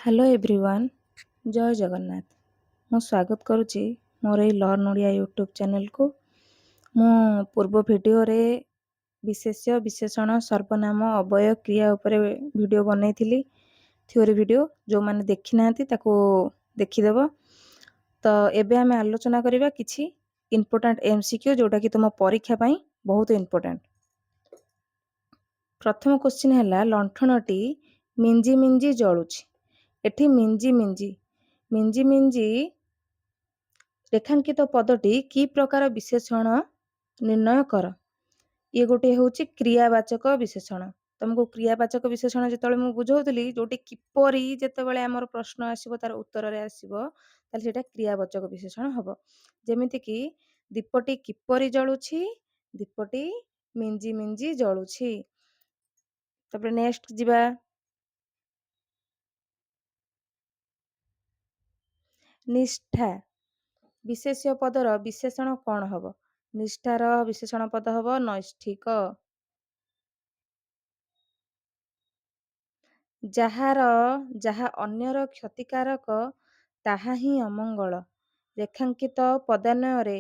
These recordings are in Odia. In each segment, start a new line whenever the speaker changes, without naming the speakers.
ହ୍ୟାଲୋ ଏଭ୍ରିୱାନ୍, ଜୟ ଜଗନ୍ନାଥ। ମୁଁ ସ୍ୱାଗତ କରୁଛି ମୋର ଏଇ ଲର୍ନ ଓଡ଼ିଆ ୟୁଟ୍ୟୁବ୍ ଚ୍ୟାନେଲକୁ। ମୁଁ ପୂର୍ବ ଭିଡ଼ିଓରେ ବିଶେଷ୍ୟ, ବିଶେଷଣ, ସର୍ବନାମ, ଅବୟ, କ୍ରିୟା ଉପରେ ଭିଡ଼ିଓ ବନେଇଥିଲି, ଥିଓରି ଭିଡ଼ିଓ। ଯେଉଁମାନେ ଦେଖିନାହାନ୍ତି ତାକୁ ଦେଖିଦେବ। ତ ଏବେ ଆମେ ଆଲୋଚନା କରିବା କିଛି ଇମ୍ପୋର୍ଟାଣ୍ଟ MCQ ଯେଉଁଟାକି ତୁମ ପରୀକ୍ଷା ପାଇଁ ବହୁତ ଇମ୍ପୋର୍ଟାଣ୍ଟ। ପ୍ରଥମ କ୍ୱେଶ୍ଚିନ୍ ହେଲା, ଲଣ୍ଠନଟି ମିଞ୍ଜି ମିଞ୍ଜି ଜଳୁଛି। ଏଠି ମିଞ୍ଜି ମିଞ୍ଜି ମିଞ୍ଜି ମିଞ୍ଜି ରେଖାଙ୍କିତ ପଦଟି କି ପ୍ରକାର ବିଶେଷଣ ନିର୍ଣ୍ଣୟ କର। ଇଏ ଗୋଟିଏ ହେଉଛି କ୍ରିୟାବାଚକ ବିଶେଷଣ। ତମକୁ କ୍ରିୟାବାଚକ ବିଶେଷଣ ଯେତେବେଳେ ମୁଁ ବୁଝାଉଥିଲି, ଯୋଉଠି କିପରି ଯେତେବେଳେ ଆମର ପ୍ରଶ୍ନ ଆସିବ ତାର ଉତ୍ତରରେ ଆସିବ, ତାହେଲେ ସେଇଟା କ୍ରିୟାବାଚକ ବିଶେଷଣ ହବ। ଯେମିତିକି ଦୀପଟି କିପରି ଜଳୁଛି, ଦୀପଟି ମିଞ୍ଜି ମିଞ୍ଜି ଜଳୁଛି। ତାପରେ ନେକ୍ସଟ ଯିବା, ନିଷ୍ଠା ବିଶେଷ୍ୟ ପଦର ବିଶେଷଣ କଣ ହବ? ନିଷ୍ଠାର ବିଶେଷଣ ପଦ ହବ ନୈଷ୍ଠିକ। ଯାହା ଅନ୍ୟର କ୍ଷତିକାରକ ତାହା ହିଁ ଅମଙ୍ଗଳ। ରେଖାଙ୍କିତ ପଦାନ୍ୱୟରେ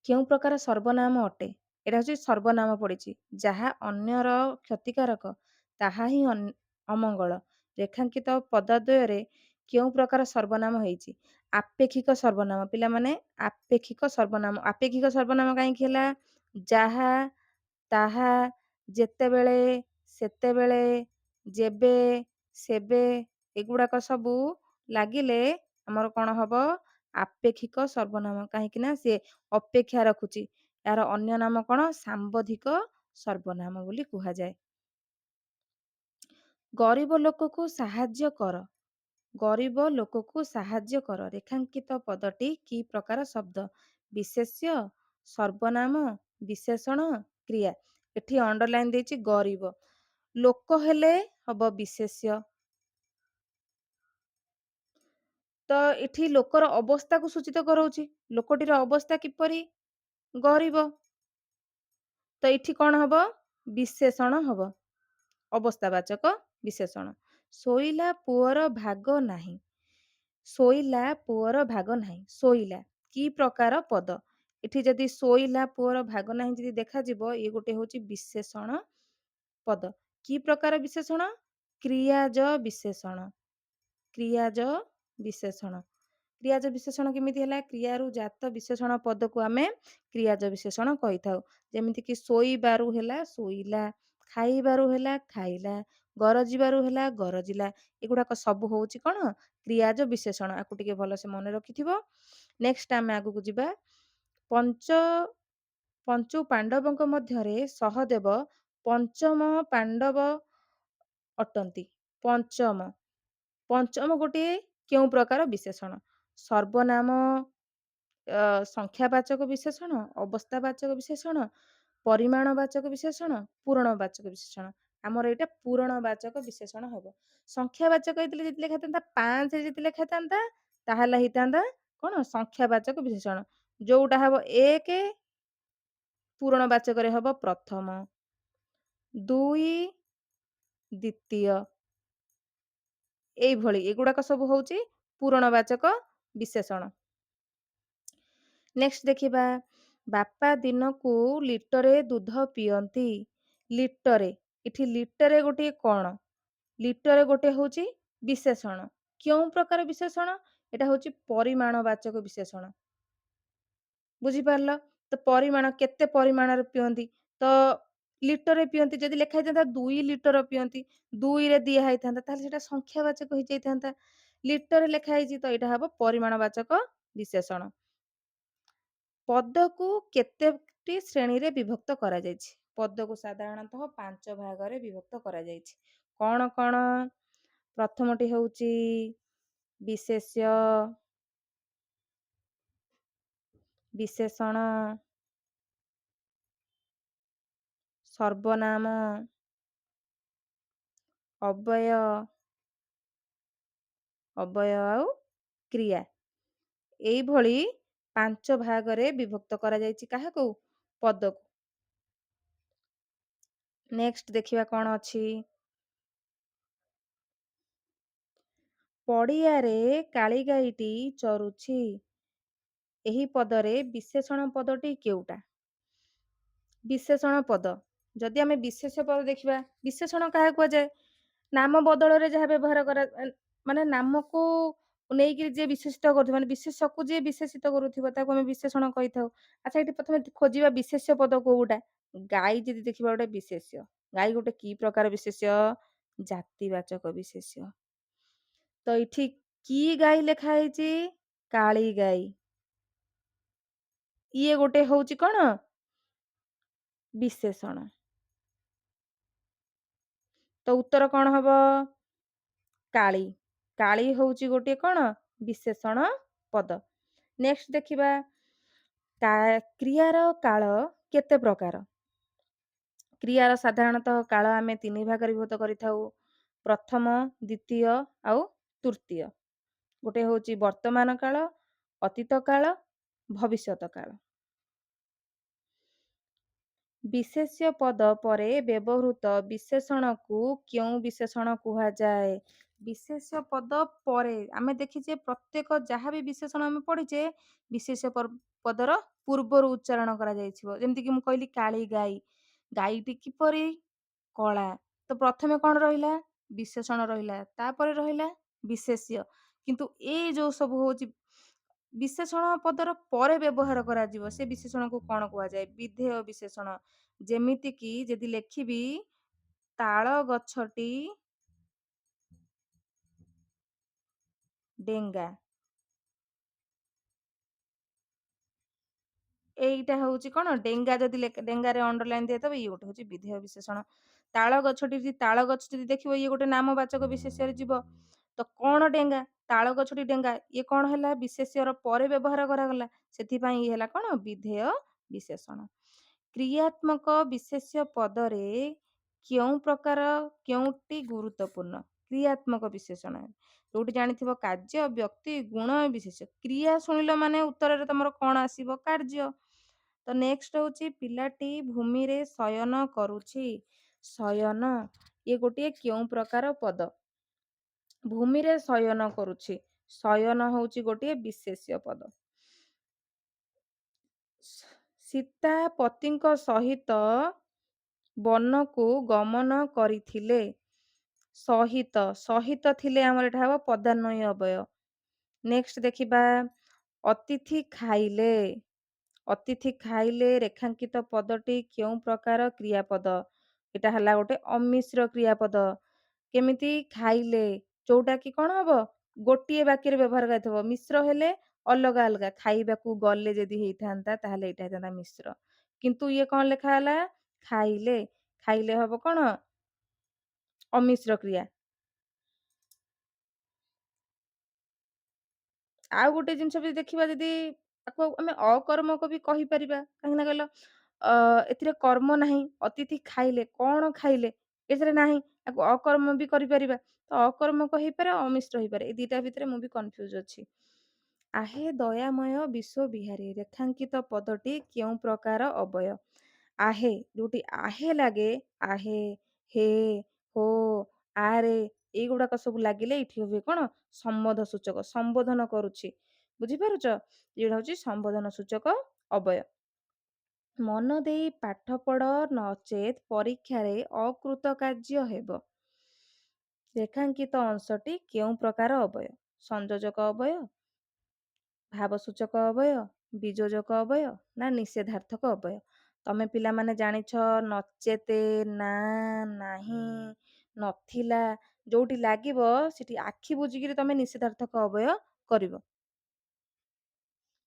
କେଉଁ ପ୍ରକାର ସର୍ବନାମ ଅଟେ? ଏଟା ହଉଛି ସର୍ବନାମ ପଡିଛି। ଯାହା ଅନ୍ୟର କ୍ଷତିକାରକ ତାହା ହିଁ ଅମଙ୍ଗଳ। ରେଖାଙ୍କିତ ପଦଦ୍ୱୟରେ କେଉଁ ପ୍ରକାର ସର୍ବନାମ ହେଇଛି? ଆପେକ୍ଷିକ ସର୍ବନାମ। ପିଲାମାନେ, ଆପେକ୍ଷିକ ସର୍ବନାମ। ଆପେକ୍ଷିକ ସର୍ବନାମ କାହିଁକି ହେଲା? ଯାହା, ତାହା, ଯେତେବେଳେ, ସେତେବେଳେ, ଯେବେ, ସେବେ, ଏଗୁଡାକ ସବୁ ଲାଗିଲେ ଆମର କଣ ହବ? ଆପେକ୍ଷିକ ସର୍ବନାମ। କାହିଁକି ନା ସିଏ ଅପେକ୍ଷା ରଖୁଛି। ଏହାର ଅନ୍ୟ ନାମ କଣ? ସାମ୍ବଧିକ ସର୍ବନାମ ବୋଲି କୁହାଯାଏ। ଗରିବ ଲୋକକୁ ସାହାଯ୍ୟ କର। ଗରିବ ଲୋକକୁ ସାହାଯ୍ୟ କର। ରେଖାଙ୍କିତ ପଦଟି କି ପ୍ରକାର ଶବ୍ଦ? ବିଶେଷ୍ୟ, ସର୍ବନାମ, ବିଶେଷଣ, କ୍ରିୟା। ଏଠି ଅଣ୍ଡରଲାଇନ ଦେଇଛି ଗରିବ। ଲୋକ ହେଲେ ହବ ବିଶେଷ୍ୟ। ତ ଏଠି ଲୋକର ଅବସ୍ଥାକୁ ସୂଚିତ କରାଉଛି। ଲୋକଟିର ଅବସ୍ଥା କିପରି? ଗରିବ। ତ ଏଠି କଣ ହବ? ବିଶେଷଣ ହବ, ଅବସ୍ଥାବାଚକ ବିଶେଷଣ। ଶୋଇଲା ପୁଅର ଭାଗ ନାହିଁ। ଶୋଇଲା ପୁଅର ଭାଗ ନାହିଁ। ଶୋଇଲା କି ପ୍ରକାର ପଦ? ଏଠି ଯଦି ଶୋଇଲା ପୁଅର ଭାଗ ନାହିଁ ଯଦି ଦେଖାଯିବ, ଇଏ ଗୋଟେ ହଉଛି ବିଶେଷଣ ପଦ। କି ପ୍ରକାର ବିଶେଷଣ? କ୍ରିୟାଜ ବିଶେଷଣ। କ୍ରିୟାଜ ବିଶେଷଣ। କ୍ରିୟାଜ ବିଶେଷଣ କେମିତି ହେଲା? କ୍ରିୟାରୁ ଜାତ ବିଶେଷଣ ପଦକୁ ଆମେ କ୍ରିୟାଜ ବିଶେଷଣ କହିଥାଉ। ଯେମିତିକି ଶୋଇବାରୁ ହେଲା ଶୋଇଲା, ଖାଇବାରୁ ହେଲା ଖାଇଲା, ଗରଜିବାରୁ ହେଲା ଗରଜିଲା। ଏଗୁଡାକ ସବୁ ହଉଛି କଣ? କ୍ରିୟାଜ ବିଶେଷଣ। ଆକୁ ଟିକେ ଭଲସେ ମନେ ରଖିଥିବ। ନେକ୍ସଟ ଆମେ ଆଗକୁ ଯିବା। ପଞ୍ଚୁ ପାଣ୍ଡବଙ୍କ ମଧ୍ୟରେ ସହଦେବ ପଞ୍ଚମ ପାଣ୍ଡବ ଅଟନ୍ତି। ପଞ୍ଚମ ଗୋଟିଏ କେଉଁ ପ୍ରକାର ବିଶେଷଣ? ସର୍ବନାମ, ସଂଖ୍ୟାବାଚକ ବିଶେଷଣ, ଅବସ୍ଥାବାଚକ ବିଶେଷଣ, ପରିମାଣବାଚକ ବିଶେଷଣ, ପୂରଣବାଚକ ବିଶେଷଣ। ଆମର ଏଇଟା ପୂରଣବାଚକ ବିଶେଷଣ ହବ। ସଂଖ୍ୟାବାଚକ ହେଇଥିଲେ ଯଦି ଲେଖାଥାନ୍ତା 5 ଯଦି ଲେଖାଥାନ୍ତା, ତାହେଲେ ହେଇଥାନ୍ତା କଣ? ସଂଖ୍ୟାବାଚକ ବିଶେଷଣ। ଯୋଉଟା ହବ 1 ପୂରଣବାଚକରେ ହବ ପ୍ରଥମ, 2 ଦ୍ୱିତୀୟ। ଏଇଭଳି ଏଗୁଡାକ ସବୁ ହଉଛି ପୂରଣବାଚକ ବିଶେଷଣ। ନେକ୍ସଟ ଦେଖିବା, ବାପା ଦିନକୁ ଲିଟରେ ଦୁଧ ପିଅନ୍ତି। ଲିଟରେ, ଏଠି ଲିଟରେ ଗୋଟିଏ କଣ? ଲିଟରେ ଗୋଟେ ହଉଛି ବିଶେଷଣ। କେଉଁ ପ୍ରକାର ବିଶେଷଣ? ଏଟା ହଉଛି ପରିମାଣବାଚକ ବିଶେଷଣ। ବୁଝିପାରିଲ? ତ ପରିମାଣ, କେତେ ପରିମାଣରେ ପିଅନ୍ତି? ତ ଲିଟରେ ପିଅନ୍ତି ଯଦି ଲେଖା ହେଇଥାନ୍ତା 2 ଲିଟର ପିଅନ୍ତି, 2ରେ ଦିଆ ହେଇଥାନ୍ତା, ତାହେଲେ ସେଟା ସଂଖ୍ୟାବାଚକ ହେଇଯାଇଥାନ୍ତା। ଲିଟରେ ଲେଖା ହେଇଛି ତ ଏଇଟା ହବ ପରିମାଣବାଚକ ବିଶେଷଣ। ପଦକୁ କେତେଟି ଶ୍ରେଣୀରେ ବିଭକ୍ତ କରାଯାଇଛି? ପଦକୁ ସାଧାରଣତଃ 5 ଭାଗରେ ବିଭକ୍ତ କରାଯାଇଛି। କଣ କଣ? ପ୍ରଥମଟି ହେଉଛି ବିଶେଷ୍ୟ, ବିଶେଷଣ, ସର୍ବନାମ, ଅବୟ ଆଉ କ୍ରିୟା। ଏଇଭଳି 5 ଭାଗରେ ବିଭକ୍ତ କରାଯାଇଛି କାହାକୁ? ପଦକୁ। ନେକ୍ସଟ ଦେଖିବା କଣ ଅଛି। ପଡ଼ିଆରେ କାଳିଗାଈଟି ଚରୁଛି। ଏହି ପଦରେ ବିଶେଷଣ ପଦଟି କେଉଁଟା? ବିଶେଷଣ ପଦ। ଯଦି ଆମେ ବିଶେଷ୍ୟ ପଦ ଦେଖିବା, ବିଶେଷଣ କାହାକୁ କୁହାଯାଏ? ନାମ ବଦଳରେ ଯାହା ବ୍ୟବହାର କରା ମାନେ ନାମକୁ ନେଇକିରି ଯିଏ ବିଶେଷିତ କରୁଥିବ, ମାନେ ବିଶେଷକୁ ଯିଏ ବିଶେଷିତ କରୁଥିବ ତାକୁ ଆମେ ବିଶେଷଣ କହିଥାଉ। ଆଚ୍ଛା, ଏଠି ପ୍ରଥମେ ଖୋଜିବା ବିଶେଷ୍ୟ ପଦ କୋଉଟା? ଗାଈ ଯଦି ଦେଖିବା ଗୋଟେ ବିଶେଷ୍ୟ। ଗାଈ ଗୋଟେ କି ପ୍ରକାର ବିଶେଷ୍ୟ? ଜାତିବାଚକ ବିଶେଷ୍ୟ। ତ ଏଠି କି ଗାଈ ଲେଖା ହେଇଛି? କାଳି ଗାଈ। ଇଏ ଗୋଟେ ହଉଛି କଣ? ବିଶେଷଣ। ତ ଉତ୍ତର କଣ ହବ? କାଳି। କାଳି ହଉଛି ଗୋଟିଏ କଣ? ବିଶେଷଣ ପଦ। ନେକ୍ସଟ ଦେଖିବା, କ୍ରିୟାର କାଳ କେତେ ପ୍ରକାର? କ୍ରିୟାର ସାଧାରଣତଃ କାଳ ଆମେ ତିନି ଭାଗରେ ବିଭକ୍ତ କରିଥାଉ। ପ୍ରଥମ, ଦ୍ଵିତୀୟ ଆଉ ତୃତୀୟ। ଗୋଟେ ହଉଛି ବର୍ତ୍ତମାନ କାଳ, ଅତୀତ କାଳ, ଭବିଷ୍ୟତ କାଳ। ବିଶେଷ୍ୟ ପଦ ପରେ ବ୍ୟବହୃତ ବିଶେଷଣକୁ କେଉଁ ବିଶେଷଣ କୁହାଯାଏ? ବିଶେଷ୍ୟ ପଦ ପରେ ଆମେ ଦେଖିଛେ ପ୍ରତ୍ୟେକ ଯାହା ବି ବିଶେଷଣ ଆମେ ପଢିଛେ ବିଶେଷ୍ୟ ପଦର ପୂର୍ବରୁ ଉଚ୍ଚାରଣ କରାଯାଇଥିବ। ଯେମିତିକି ମୁଁ କହିଲି କାଳି ଗାଈ, ଗାଈଟି କିପରି? କଳା। ତ ପ୍ରଥମେ କଣ ରହିଲା? ବିଶେଷଣ ରହିଲା, ତାପରେ ରହିଲା ବିଶେଷ୍ୟ। କିନ୍ତୁ ଏଇ ଯୋଉ ସବୁ ହଉଛି ବିଶେଷଣ ପଦର ପରେ ବ୍ୟବହାର କରାଯିବ ସେ ବିଶେଷଣକୁ କଣ କୁହାଯାଏ? ବିଧେୟ ବିଶେଷଣ। ଯେମିତି କି ଯଦି ଲେଖିବି ତାଳ ଗଛଟି ଡେଙ୍ଗା, এইটা ହଉଛି କଣ? ଡେଙ୍ଗା। ଯଦି ଡେଙ୍ଗାରେ ଅଣ୍ଡରଲାଇନ ଦିଆଥିବ ଇଏ ଗୋଟେ ହଉଛି ବିଧେୟ ବିଶେଷଣ। ତାଳ ଗଛଟି, ଯଦି ତାଳ ଗଛ ଯଦି ଦେଖିବ ଇଏ ଗୋଟେ ନାମବାଚକ ବିଶେଷ୍ୟରେ ଯିବ। ତ କଣ ଡେଙ୍ଗା? ତାଳ ଗଛଟି ଡେଙ୍ଗା, ଇଏ କଣ ହେଲା? ବିଶେଷ୍ୟର ପରେ ବ୍ୟବହାର କରାଗଲା, ସେଥିପାଇଁ ଇଏ ହେଲା କଣ? ବିଧେୟ ବିଶେଷଣ। କ୍ରିୟାତ୍ମକ ବିଶେଷ୍ୟ ପଦରେ କେଉଁ ପ୍ରକାର, କେଉଁଟି ଗୁରୁତ୍ୱପୂର୍ଣ୍ଣ? କ୍ରିୟାତ୍ମକ ବିଶେଷଣ ଯୋଉଠି ଜାଣିଥିବ କାର୍ଯ୍ୟ, ବ୍ୟକ୍ତି, ଗୁଣ, ବିଶେଷ୍ୟ। କ୍ରିୟା ଶୁଣିଲ ମାନେ ଉତ୍ତରରେ ତମର କଣ ଆସିବ? କାର୍ଯ୍ୟ। ତ ନେକ୍ସଟ ହଉଛି ପିଲାଟି ଭୂମିରେ ଶୟନ କରୁଛି। ଶୟନ ଇଏ ଗୋଟିଏ କେଉଁ ପ୍ରକାର ପଦ? ଭୂମିରେ ଶୟନ କରୁଛି, ଶୟନ ହଉଛି ଗୋଟିଏ ବିଶେଷ୍ୟ ପଦ। ସୀତା ପତିଙ୍କ ସହିତ ବନକୁ ଗମନ କରିଥିଲେ। ସହିତ, ସହିତ ଥିଲେ ଆମର ଏଟା ହବ ପଦାନ୍ୱୟୀ ଅବୟ। ନେକ୍ସଟ ଦେଖିବା, ଅତିଥି ଖାଇଲେ। ଅତିଥି ଖାଇଲେ ରେଖାଙ୍କିତ ପଦଟି କେଉଁ ପ୍ରକାର କ୍ରିୟାପଦ? ଏଟା ହେଲା ଗୋଟେ ଅମିଶ୍ର କ୍ରିୟାପଦ। କେମିତି? ଖାଇଲେ, ଯୋଉଟା କି କଣ ହବ? ଗୋଟିଏ ବାକ୍ୟରେ ବ୍ୟବହାର କରାଯାଇଥିବ। ମିଶ୍ର ହେଲେ ଅଲଗା ଅଲଗା। ଖାଇବାକୁ ଗଲେ ଯଦି ହେଇଥାନ୍ତା ତାହେଲେ ଏଇଟା ହେଇଥାନ୍ତା ମିଶ୍ର। କିନ୍ତୁ ଇଏ କଣ ଲେଖା ହେଲା? ଖାଇଲେ। ଖାଇଲେ ହବ କଣ? ଅମିଶ୍ର କ୍ରିୟା। ଆଉ ଗୋଟେ ଜିନିଷ ବି ଦେଖିବା, ଯଦି ତାକୁ ଆମେ ଅକର୍ମକ ବି କହିପାରିବା। କାହିଁକି ନା କହିଲ, ଏଥିରେ କର୍ମ ନାହିଁ। ଅତିଥି ଖାଇଲେ, କଣ ଖାଇଲେ? ଏଥିରେ ନାହିଁ, ତାକୁ ଅକର୍ମ ବି କରିପାରିବା। ତ ଅକର୍ମକ ହେଇପାରେ, ଅମିଶ୍ର ହେଇପାରେ। ଏଇ ଦିଟା ଭିତରେ ମୁଁ ବି କନଫ୍ୟୁଜ ଅଛି। ଆହେ ଦୟାମୟ ବିଶ୍ୱ ବିହାରୀ ରେଖାଙ୍କିତ ପଦଟି କେଉଁ ପ୍ରକାର ଅବୟ? ଆହେ, ଯୋଉଠି ଆହେ ଲାଗେ, ଆହେ, ହେ, ହୋ, ଆରେ, ଏଇଗୁଡାକ ସବୁ ଲାଗିଲେ ଏଇଠି ହୁଏ କଣ? ସମ୍ବୋଧ ସୂଚକ, ସମ୍ବୋଧନ କରୁଛି। ବୁଝିପାରୁଛ? ଏଇଟା ହଉଛି ସମ୍ବୋଧନ ସୂଚକ ଅବୟ। ମନ ଦେଇ ପାଠ ପଢ ନଚେତ୍ ପରୀକ୍ଷାରେ ଅକୃତ କାର୍ଯ୍ୟ ହେବ। ରେଖାଙ୍କିତ ଅଂଶଟି କେଉଁ ପ୍ରକାର ଅବୟ? ସଂଯୋଜକ ଅବୟ, ଭାବସୂଚକ ଅବୟ, ବିଯୋଜକ ଅବୟ ନା ନିଷେଧାର୍ଥକ ଅବୟ? ତମେ ପିଲାମାନେ ଜାଣିଛ ନଚେତ, ନା, ନାହିଁ, ନଥିଲା, ଯୋଉଠି ଲାଗିବ ସେଠି ଆଖି ବୁଜିକିରି ତମେ ନିଷେଧାର୍ଥକ ଅବୟ କରିବ।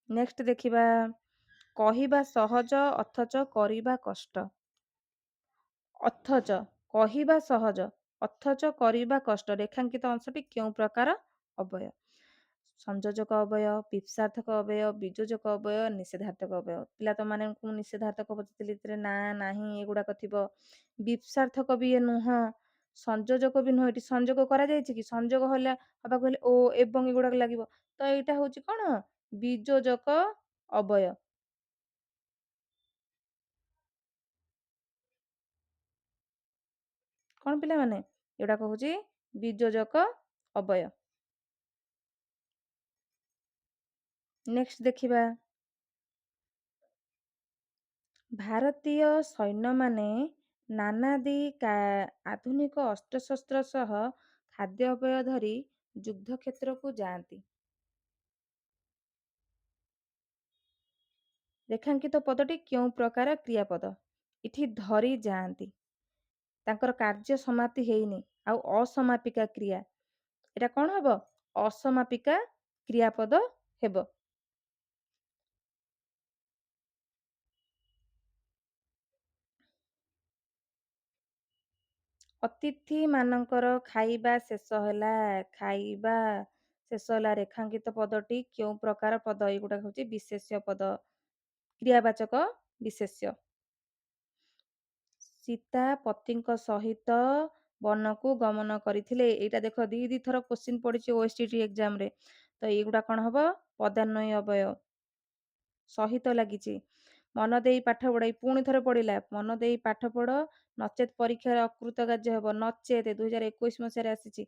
ନେକ୍ସଟ ଦେଖିବା, କହିବା ସହଜ ଅଥଚ କରିବା କଷ୍ଟ। ଅଥଚ, କହିବା ସହଜ ଅଥଚ କରିବା କଷ୍ଟ, ରେଖାଙ୍କିତ ଅଂଶଟି କେଉଁ ପ୍ରକାର ଅବୟ? ସଂଯୋଜକ ଅବୟ, ପିପ୍ସାର୍ଥକ ଅବୟ, ବିଯୋଜକ ଅବୟ, ନିଷେଧାର୍ଥକ ଅବୟ। ପିଲା ତମମାନଙ୍କୁ ନିଷେଧାର୍ଥକ ପଚାରିଥିଲି, ଏଥିରେ ନା, ନାହିଁ ଏଗୁଡାକ ଥିବ। ବିପ୍ସାର୍ଥକ ବି ଇଏ ନୁହଁ, ସଂଯୋଜକ ବି ନୁହଁ। ଏଠି ସଂଯୋଗ କରାଯାଇଛି କି? ସଂଯୋଗ ହେଲା ହବାକୁ ହେଲେ ଓ ଏବଂ ଏଗୁଡାକ ଲାଗିବ। ତ ଏଇଟା ହଉଛି କଣ? ବିଯୋଜକ ଅବୟ। କଣ ପିଲାମାନେ? ଏଗୁଡାକ ହଉଛି ବିଯୋଜକ ଅବୟ। ନେକ୍ସଟ ଦେଖିବା ଭାରତୀୟ ସୈନ୍ୟମାନେ ନାନାଦି ଆଧୁନିକ ଅସ୍ତ୍ରଶସ୍ତ୍ର ସହ ଖାଦ୍ୟପେୟ ଧରି ଯୁଦ୍ଧକ୍ଷେତ୍ରକୁ ଯାଆନ୍ତି। ରେଖାଙ୍କିତ ପଦଟି କେଉଁ ପ୍ରକାର କ୍ରିୟାପଦ? ଏଠି ଧରି ଯାଆନ୍ତି, ତାଙ୍କର କାର୍ଯ୍ୟ ସମାପ୍ତି ହେଇନି ଆଉ ଅସମାପିକା କ୍ରିୟା, ଏଟା କଣ ହବ? ଅସମାପିକା କ୍ରିୟାପଦ ହେବ। ଅତିଥି ମାନଙ୍କର ଖାଇବା ଶେଷ ହେଲା, ଖାଇବା ଶେଷ ହେଲା, ରେଖାଙ୍କିତ ପଦଟି କେଉଁ ପ୍ରକାର ପଦ? ଏଇଗୁଡା ହଉଛି ବିଶେଷ୍ୟ ପଦ, କ୍ରିୟାବାଚକ ବିଶେଷ୍ୟ। ସୀତା ପତିଙ୍କ ସହିତ ବନକୁ ଗମନ କରିଥିଲେ, ଏଇଟା ଦେଖ ଦି ଥର କ୍ୱେଶ୍ଚିନ୍ ପଡିଛି OSTT ଏକ୍ସାମ ରେ, ତ ଏଇଗୁଡା କଣ ହବ? ପଦାନ୍ୱୟ ଅବୟବ, ସହିତ ଲାଗିଛି। ମନ ଦେଇ ପାଠ ପଢ, ପୁଣି ଥରେ ପଡିଲା, ମନ ଦେଇ ପାଠ ପଢ ନଚେତ ପରୀକ୍ଷାରେ ଅକୃତ କାର୍ଯ୍ୟ ହେବ। ନଚେତ 2021 ମସିହାରେ ଆସିଛି,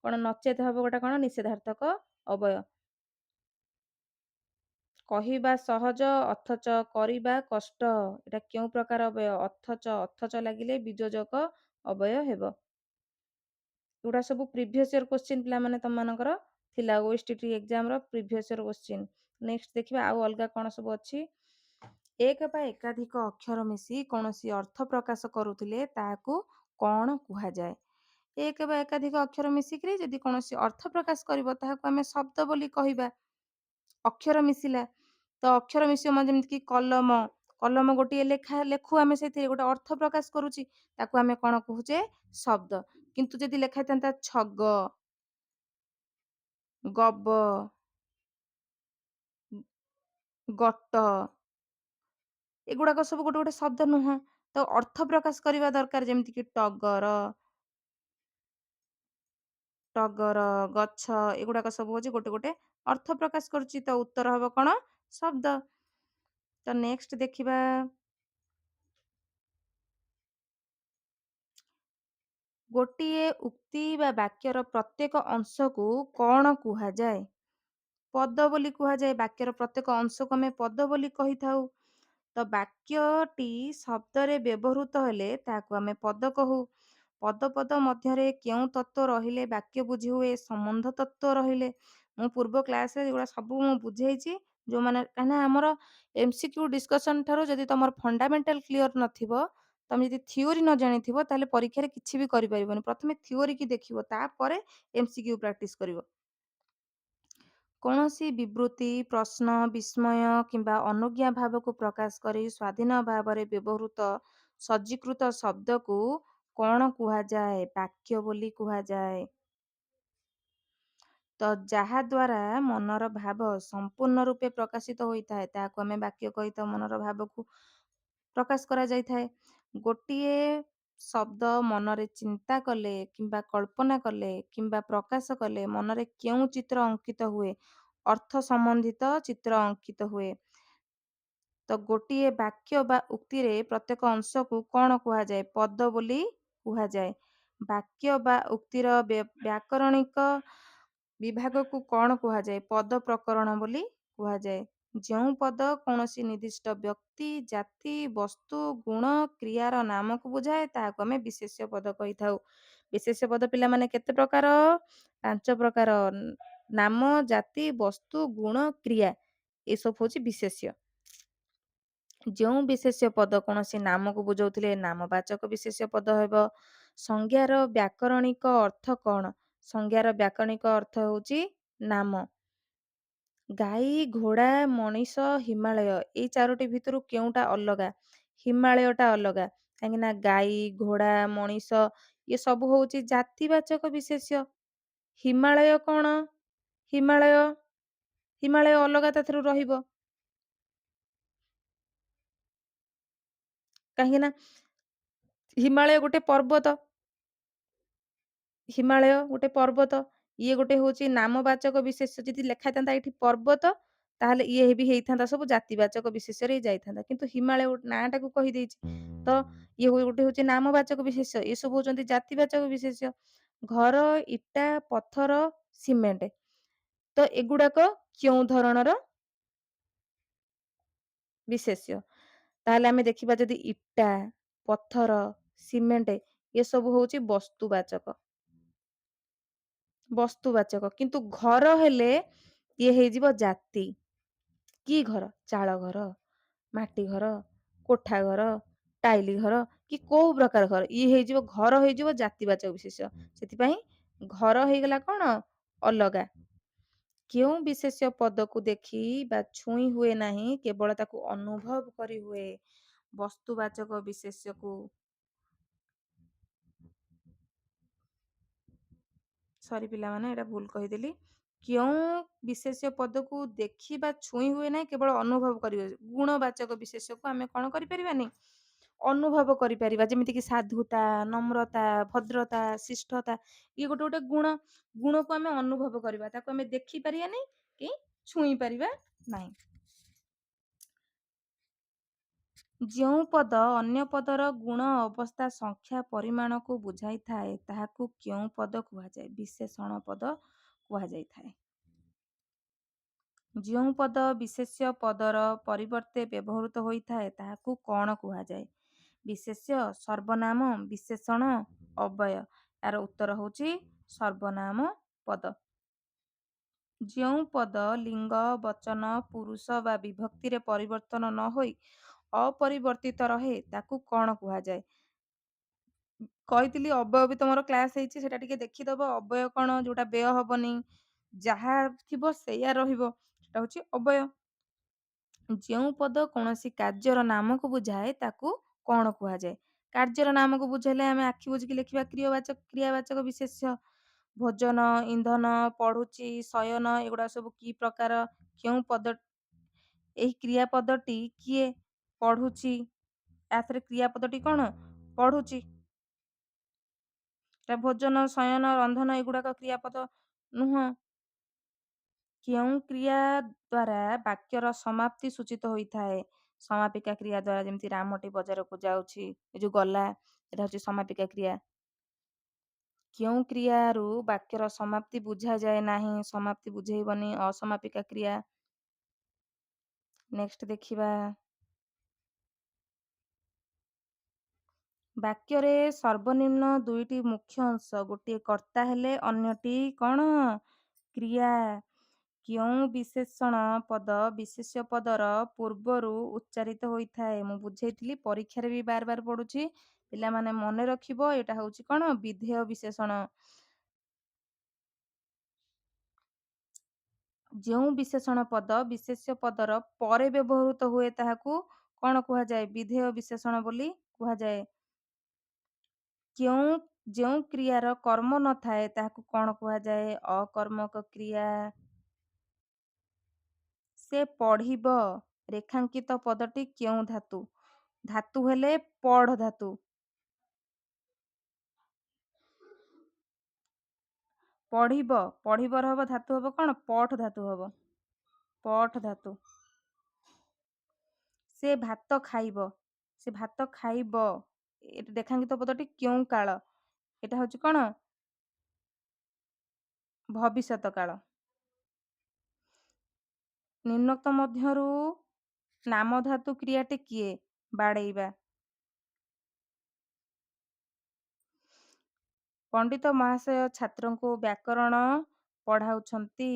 କଣ ନଚେତ ହବ? ଗୋଟେ କଣ? ନିଷେଧାର୍ଥକ ଅବୟବ। କହିବା ସହଜ ଅଥଚ କରିବା କଷ୍ଟ, ଏଟା କେଉଁ ପ୍ରକାର ଅବୟବ? ଅଥଚ, ଅଥଚ ଲାଗିଲେ ବିଯୋଜକ ଅବୟବ ହେବ। ଏଗୁଡା ସବୁ ପ୍ରିଭିୟସ୍ ଇୟର କ୍ୱେଶ୍ଚିନ୍ ପିଲାମାନେ ତମମାନଙ୍କର ଥିଲା OSTT ଏକ୍ସାମ ର ପ୍ରିଭିୟସ୍ ଇୟର କ୍ୱେଶ୍ଚିନ୍। ନେକ୍ସଟ ଦେଖିବା ଆଉ ଅଲଗା କଣ ସବୁ ଅଛି। ଏକ ବା ଏକାଧିକ ଅକ୍ଷର ମିଶି କୌଣସି ଅର୍ଥ ପ୍ରକାଶ କରୁଥିଲେ ତାହାକୁ କଣ କୁହାଯାଏ? ଏକ ବା ଏକାଧିକ ଅକ୍ଷର ମିଶିକିରି ଯଦି କୌଣସି ଅର୍ଥ ପ୍ରକାଶ କରିବ ତାହାକୁ ଆମେ ଶବ୍ଦ ବୋଲି କହିବା। ଅକ୍ଷର ମିଶିଲା ତ ଅକ୍ଷର ମିଶିବ, ଯେମିତି କି କଲମ, କଲମ ଗୋଟିଏ ଲେଖୁ ଆମେ, ସେଥିରେ ଗୋଟେ ଅର୍ଥ ପ୍ରକାଶ କରୁଛି, ତାକୁ ଆମେ କଣ କହୁଛେ? ଶବ୍ଦ। କିନ୍ତୁ ଯଦି ଲେଖା ହେଇଥାନ୍ତା ଛଗ, ଗବ, ଗଟ, ଏଗୁଡାକ ସବୁ ଗୋଟେ ଗୋଟେ ଶବ୍ଦ ନୁହଁ, ତ ଅର୍ଥ ପ୍ରକାଶ କରିବା ଦରକାର, ଯେମିତି କି ଟଗର, ଟଗର ଗଛ, ଏଗୁଡାକ ସବୁ ହଉଛି ଗୋଟେ ଗୋଟେ ଅର୍ଥ ପ୍ରକାଶ କରୁଛି, ତ ଉତ୍ତର ହବ କଣ? ଶବ୍ଦ। ତ ନେକ୍ସଟ ଦେଖିବା ଗୋଟିଏ ଉକ୍ତି ବା ବାକ୍ୟର ପ୍ରତ୍ୟେକ ଅଂଶକୁ କଣ କୁହାଯାଏ? ପଦ ବୋଲି କୁହାଯାଏ। ବାକ୍ୟର ପ୍ରତ୍ୟେକ ଅଂଶକୁ ଆମେ ପଦ ବୋଲି କହିଥାଉ। ତ ବାକ୍ୟଟି ଶବ୍ଦରେ ବ୍ୟବହୃତ ହେଲେ ତାହାକୁ ଆମେ ପଦ କହୁ। ପଦ ପଦ ମଧ୍ୟରେ କେଉଁ ତତ୍ଵ ରହିଲେ ବାକ୍ୟ ବୁଝି ହୁଏ? ସମ୍ବନ୍ଧ ତତ୍ଵ ରହିଲେ। ମୁଁ ପୂର୍ବ କ୍ଲାସରେ ଏଗୁଡ଼ା ସବୁ ମୁଁ ବୁଝେଇଛି। ଯୋଉମାନେ, କାହିଁକିନା ଆମର MCQ ଡିସ୍କସନ ଠାରୁ ଯଦି ତମର ଫଣ୍ଡାମେଣ୍ଟାଲ କ୍ଲିୟର ନଥିବ, ତମେ ଯଦି ଥିଓରି ନ ଜାଣିଥିବ, ତାହେଲେ ପରୀକ୍ଷାରେ କିଛି ବି କରିପାରିବନି। ପ୍ରଥମେ ଥିଓରି କି ଦେଖିବ, ତାପରେ MCQ ପ୍ରାକ୍ଟିସ କରିବ। କୌଣସି ବିବୃତ୍ତି, ପ୍ରଶ୍ନ, ବିସ୍ମୟ କିମ୍ବା ଅନୁଜ୍ଞା ଭାବକୁ ପ୍ରକାଶ କରି ସ୍ୱାଧୀନ ଭାବରେ ବ୍ୟବହୃତ ସଜ୍ଜୀକୃତ ଶବ୍ଦକୁ କଣ କୁହାଯାଏ? ବାକ୍ୟ ବୋଲି କୁହାଯାଏ। ତ ଯାହା ଦ୍ୱାରା ମନର ଭାବ ସମ୍ପୂର୍ଣ୍ଣ ରୂପେ ପ୍ରକାଶିତ ହୋଇଥାଏ ତାହାକୁ ଆମେ ବାକ୍ୟ କହିଥାଉ। ମନର ଭାବକୁ ପ୍ରକାଶ କରାଯାଇଥାଏ। ଗୋଟିଏ ଶବ୍ଦ ମନରେ ଚିନ୍ତା କଲେ କିମ୍ବା କଳ୍ପନା କଲେ କିମ୍ବା ପ୍ରକାଶ କଲେ ମନରେ କେଉଁ ଚିତ୍ର ଅଙ୍କିତ ହୁଏ? ଅର୍ଥ ସମ୍ବନ୍ଧିତ ଚିତ୍ର ଅଙ୍କିତ ହୁଏ। ତ ଗୋଟିଏ ବାକ୍ୟ ବା ଉକ୍ତିରେ ପ୍ରତ୍ୟେକ ଅଂଶକୁ କଣ କୁହାଯାଏ? ପଦ ବୋଲି କୁହାଯାଏ। ବାକ୍ୟ ବା ଉକ୍ତିର ବ୍ୟାକରଣିକ ବିଭାଗକୁ କଣ କୁହାଯାଏ? ପଦ ପ୍ରକରଣ ବୋଲି କୁହାଯାଏ। ଯେଉଁ ପଦ କୌଣସି ନିର୍ଦ୍ଦିଷ୍ଟ ବ୍ୟକ୍ତି, ଜାତି, ବସ୍ତୁ, ଗୁଣ, କ୍ରିୟାର ନାମକୁ ବୁଝାଏ ତାହାକୁ ଆମେ ବିଶେଷ୍ୟ ପଦ କହିଥାଉ। ବିଶେଷ୍ୟ ପଦ ପିଲାମାନେ କେତେ ପ୍ରକାର? 5 ପ୍ରକାର। ନାମ, ଜାତି, ବସ୍ତୁ, ଗୁଣ, କ୍ରିୟା, ଏସବୁ ହଉଛି ବିଶେଷ୍ୟ। ଯେଉଁ ବିଶେଷ୍ୟ ପଦ କୌଣସି ନାମକୁ ବୁଝାଉଥିଲେ ନାମବାଚକ ବିଶେଷ୍ୟ ପଦ ହେବ। ସଂଜ୍ଞାର ବ୍ୟାକରଣିକ ଅର୍ଥ କଣ? ସଂଜ୍ଞାର ବ୍ୟାକରଣିକ ଅର୍ଥ ହେଉଛି ନାମ। ଗାଈ, ଘୋଡ଼ା, ମଣିଷ, ହିମାଳୟ, ଏଇ ଚାରୋଟି ଭିତରୁ କେଉଁଟା ଅଲଗା? ହିମାଳୟଟା ଅଲଗା। କାହିଁକି ନା ଗାଈ, ଘୋଡ଼ା, ମଣିଷ ଇଏ ସବୁ ହଉଛି ଜାତିବାଚକ ବିଶେଷ୍ୟ। ହିମାଳୟ କଣ? ହିମାଳୟ, ହିମାଳୟ ଅଲଗା ତାଥିରୁ ରହିବ। କାହିଁକି ନା ହିମାଳୟ ଗୋଟେ ପର୍ବତ, ହିମାଳୟ ଗୋଟେ ପର୍ବତ, ଇଏ ଗୋଟେ ହଉଛି ନାମବାଚକ ବିଶେଷ୍ୟ। ଯଦି ଲେଖା ହେଇଥାନ୍ତା ଏଇଠି ପର୍ବତ, ତାହେଲେ ଇଏ ବି ହେଇଥାନ୍ତା ସବୁ ଜାତିବାଚକ ବିଶେଷ୍ୟରେ ଯାଇଥାନ୍ତା, କିନ୍ତୁ ହିମାଳୟ ନାଁଟାକୁ କହିଦେଇଛି, ତ ଇଏ ଗୋଟେ ହଉଛି ନାମବାଚକ ବିଶେଷ୍ୟ, ଏ ସବୁ ହଉଛନ୍ତି ଜାତିବାଚକ ବିଶେଷ୍ୟ। ଘର, ଇଟା, ପଥର, ସିମେଣ୍ଟ, ତ ଏଗୁଡାକ କେଉଁ ଧରଣର ବିଶେଷ୍ୟ। ତାହେଲେ ଆମେ ଦେଖିବା ଯଦି ଇଟା, ପଥର, ସିମେଣ୍ଟ ଏସବୁ ହଉଛି ବସ୍ତୁବାଚକ। ବସ୍ତୁବାଚକ କିନ୍ତୁ ଘର ହେଲେ ଇଏ ହେଇଯିବ ଜାତି। କି ଘର? ଚାଳ ଘର, ମାଟି ଘର, କୋଠା ଘର, ଟାଇଲି ଘର କି କୋଉ ପ୍ରକାର ଘର ଇଏ ହେଇଯିବ ଘର ହେଇଯିବ ଜାତିବାଚକ ବିଶେଷ୍ୟ। ସେଥିପାଇଁ ଘର ହେଇଗଲା କଣ ଅଲଗା। କେଉଁ ବିଶେଷ୍ୟ ପଦକୁ ଦେଖି ବା ଛୁଇଁ ହୁଏ ନାହିଁ କେବଳ ତାକୁ ଅନୁଭବ କରି ହୁଏ। ବସ୍ତୁବାଚକ ବିଶେଷ୍ୟକୁ ସରି ପିଲାମାନେ ଏଇଟା ଭୁଲ କହିଦେଲି। କେଉଁ ବିଶେଷ୍ୟ ପଦକୁ ଦେଖି ବା ଛୁଇଁ ହୁଏ ନାହିଁ କେବଳ ଅନୁଭବ କରିବେ। ଗୁଣବାଚକ ବିଶେଷ୍ୟକୁ ଆମେ କଣ କରିପାରିବାନି? ଅନୁଭବ କରିପାରିବା। ଯେମିତିକି ସାଧୁତା, ନମ୍ରତା, ଭଦ୍ରତା, ଶିଷ୍ଟତା ଇଏ ଗୋଟେ ଗୋଟେ ଗୁଣ। ଗୁଣକୁ ଆମେ ଅନୁଭବ କରିବା, ତାକୁ ଆମେ ଦେଖିପାରିବାନି କି ଛୁଇଁ ପାରିବା ନାହିଁ। ଯେଉଁ ପଦ ଅନ୍ୟ ପଦର ଗୁଣ, ଅବସ୍ଥା, ସଂଖ୍ୟା, ପରିମାଣକୁ ବୁଝାଇଥାଏ ତାହାକୁ କେଉଁ ପଦ କୁହାଯାଏ? ବିଶେଷଣ ପଦ କୁହାଯାଇଥାଏ। ଯେଉଁ ପଦ ବିଶେଷ୍ୟ ପଦର ପରିବର୍ତ୍ତେ ବ୍ୟବହୃତ ହୋଇଥାଏ ତାହାକୁ କଣ କୁହାଯାଏ? ବିଶେଷ୍ୟ, ସର୍ବନାମ, ବିଶେଷଣ, ଅବୟ। ଏହାର ଉତ୍ତର ହେଉଛି ସର୍ବନାମ ପଦ। ଯେଉଁ ପଦ ଲିଙ୍ଗ, ବଚନ, ପୁରୁଷ ବା ବିଭକ୍ତିରେ ପରିବର୍ତ୍ତନ ନ ହୋଇ ଅପରିବର୍ତ୍ତିତ ରହେ ତାକୁ କଣ କୁହାଯାଏ? କହିଥିଲି ଅବୟ ବି ତମର କ୍ଲାସ ହେଇଛି, ସେଟା ଟିକେ ଦେଖିଦବ। ଅବୟ କଣ? ଯୋଉଟା ବ୍ୟୟ ହବନି, ଯାହା ଥିବ ସେଇଆ ରହିବ, ସେଟା ହଉଛି ଅବୟ। ଯେଉଁ ପଦ କୌଣସି କାର୍ଯ୍ୟର ନାମକୁ ବୁଝାଏ ତାକୁ କଣ କୁହାଯାଏ? କାର୍ଯ୍ୟର ନାମକୁ ବୁଝାଇଲେ ଆମେ ଆଖି ବୁଝିକି ଲେଖିବା କ୍ରିୟାବାଚକ ବିଶେଷ୍ୟ। ଭୋଜନ, ଇନ୍ଧନ, ପଢୁଛି, ଶୟନ ଏଗୁଡା ସବୁ କି ପ୍ରକାର? କେଉଁ ପଦ? ଏହି କ୍ରିୟାପଦଟି କିଏ? ପଢୁଛି। ଏଥିରେ କ୍ରିୟାପଦଟି କଣ? ପଢୁଛି। ଭୋଜନ, ଶୟନ, ରନ୍ଧନ ଏଗୁଡାକ କ୍ରିୟାପଦ ନୁହଁ। କେଉଁ କ୍ରିୟା ଦ୍ୱାରା ବାକ୍ୟର ସମାପ୍ତି ସୂଚିତ ହୋଇଥାଏ? ସମାପିକା କ୍ରିୟା ଦ୍ୱାରା। ଯେମିତି ରାମଟି ବଜାରକୁ ଯାଉଛି, ଏ ଯୋଉ ଗଲା, ଏଟା ହଉଛି ସମାପିକା କ୍ରିୟା। କେଉଁ କ୍ରିୟାରୁ ବାକ୍ୟର ସମାପ୍ତି ବୁଝାଯାଏ ନାହିଁ? ସମାପ୍ତି ବୁଝେଇବନି, ଅସମାପିକା କ୍ରିୟା। ନେକ୍ସଟ ଦେଖିବା। ବାକ୍ୟରେ ସର୍ବନିମ୍ନ ଦୁଇଟି ମୁଖ୍ୟ ଅଂଶ, ଗୋଟିଏ କର୍ତ୍ତା ହେଲେ ଅନ୍ୟଟି କଣ? କ୍ରିୟା। କେଉଁ ବିଶେଷଣ ପଦ ବିଶେଷ୍ୟ ପଦର ପୂର୍ବରୁ ଉଚ୍ଚାରିତ ହୋଇଥାଏ? ମୁଁ ବୁଝେଇଥିଲି, ପରୀକ୍ଷାରେ ବି ବାର ବାର ପଡୁଛି, ପିଲାମାନେ ମନେ ରଖିବ। ଏଇଟା ହଉଛି କଣ? ବିଧେୟ ବିଶେଷଣ। ଯେଉଁ ବିଶେଷଣ ପଦ ବିଶେଷ୍ୟ ପଦର ପରେ ବ୍ୟବହୃତ ହୁଏ ତାହାକୁ କଣ କୁହାଯାଏ? ବିଧେୟ ବିଶେଷଣ ବୋଲି କୁହାଯାଏ। ଯେଉଁ କ୍ରିୟାର କର୍ମ ନଥାଏ ତାହାକୁ କଣ କୁହାଯାଏ? ଅକର୍ମକ କ୍ରିୟା। ସେ ପଢିବ। ରେଖାଙ୍କିତ ପଦଟି କେଉଁ ଧାତୁ? ଧାତୁ ହେଲେ ପଢ ଧାତୁ। ପଢିବ, ପଢିବର ହବ ଧାତୁ ହବ କଣ? ପଠ ଧାତୁ ହବ। ପଠ ଧାତୁ। ସେ ଭାତ ଖାଇବ। ସେ ଭାତ ଖାଇବ। ରେଖାଙ୍କିତ ପଦଟି କେଉଁ କାଳ? ଏଟା ହଉଛି କଣ? ଭବିଷ୍ୟତ କାଳ। ନିମ୍ନୋକ୍ତ ମଧ୍ୟରୁ ନାମ ଧାତୁ କ୍ରିୟାଟି କିଏ? ବାଡେଇବା। ପଣ୍ଡିତ ମହାଶୟ ଛାତ୍ରଙ୍କୁ ବ୍ୟାକରଣ ପଢାଉଛନ୍ତି।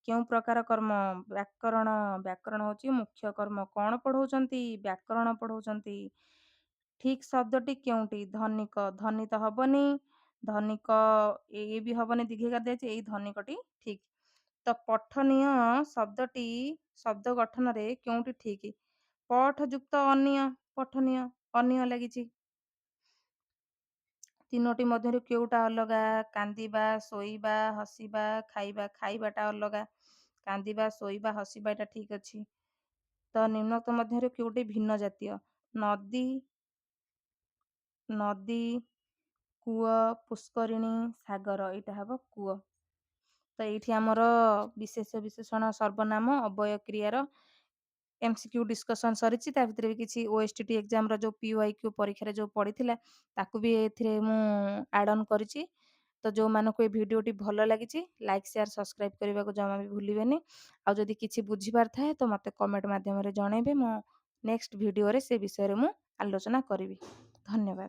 କେଉଁ ପ୍ରକାର କର୍ମ? ବ୍ୟାକରଣ। ବ୍ୟାକରଣ ହଉଛି ମୁଖ୍ୟ କର୍ମ। କଣ ପଢଉଛନ୍ତି? ବ୍ୟାକରଣ ପଢଉଛନ୍ତି। ଠିକ ଶବ୍ଦଟି କେଉଁଟି? ଧନିକ। ଧନୀ ତ ହବନି, ଧନିକ ଏ ବି ହବନି, ଦୀର୍ଘିକା ଦିଆଯାଇଛି, ଏଇ ଧନିକଟି ଠିକ। ତ ପଠନୀୟ ଶବ୍ଦଟି ଶବ୍ଦ ଗଠନରେ କେଉଁଟି ଠିକ? ପଠ ଯୁକ୍ତ ଅନୀୟ, ପଠନୀୟ, ଅନୀୟ ଲାଗିଛି। ତିନୋଟି ମଧ୍ୟରୁ କେଉଁଟା ଅଲଗା? କାନ୍ଦିବା, ଶୋଇବା, ହସିବା, ଖାଇବା। ଖାଇବାଟା ଅଲଗା। କାନ୍ଦିବା, ଶୋଇବା, ହସିବା ଏଟା ଠିକ ଅଛି। ତ ନିମ୍ନୋକ୍ତ ମଧ୍ୟରୁ କେଉଁଟି ଭିନ୍ନ ଜାତୀୟ? ନଦୀ, କୂଅ, ପୁଷ୍କରିଣୀ, ସାଗର। ଏଇଟା ହବ କୂଅ। ତ ଏଇଠି ଆମର ବିଶେଷ ବିଶେଷଣ, ସର୍ବନାମ, ଅବୟ କ୍ରିୟାର MCQ ଡିସ୍କସନ ସରିଛି। ତା ଭିତରେ ବି କିଛି OSTT ଏକ୍ଜାମର ଯୋଉ PYQ ପରୀକ୍ଷାରେ ଯୋଉ ପଡିଥିଲା ତାକୁ ବି ଏଥିରେ ମୁଁ ଆଡ୍ ଅନ୍ କରିଛି। ତ ଯୋଉମାନଙ୍କୁ ଏ ଭିଡ଼ିଓଟି ଭଲ ଲାଗିଛି ଲାଇକ୍, ସେୟାର, ସବସ୍କ୍ରାଇବ କରିବାକୁ ଜମା ବି ଭୁଲିବେନି। ଆଉ ଯଦି କିଛି ବୁଝିବାର ଥାଏ ତ ମୋତେ କମେଣ୍ଟ ମାଧ୍ୟମରେ ଜଣେଇବେ, ମୁଁ ନେକ୍ସଟ ଭିଡ଼ିଓରେ ସେ ବିଷୟରେ ମୁଁ ଆଲୋଚନା କରିବି। ଧନ୍ୟବାଦ।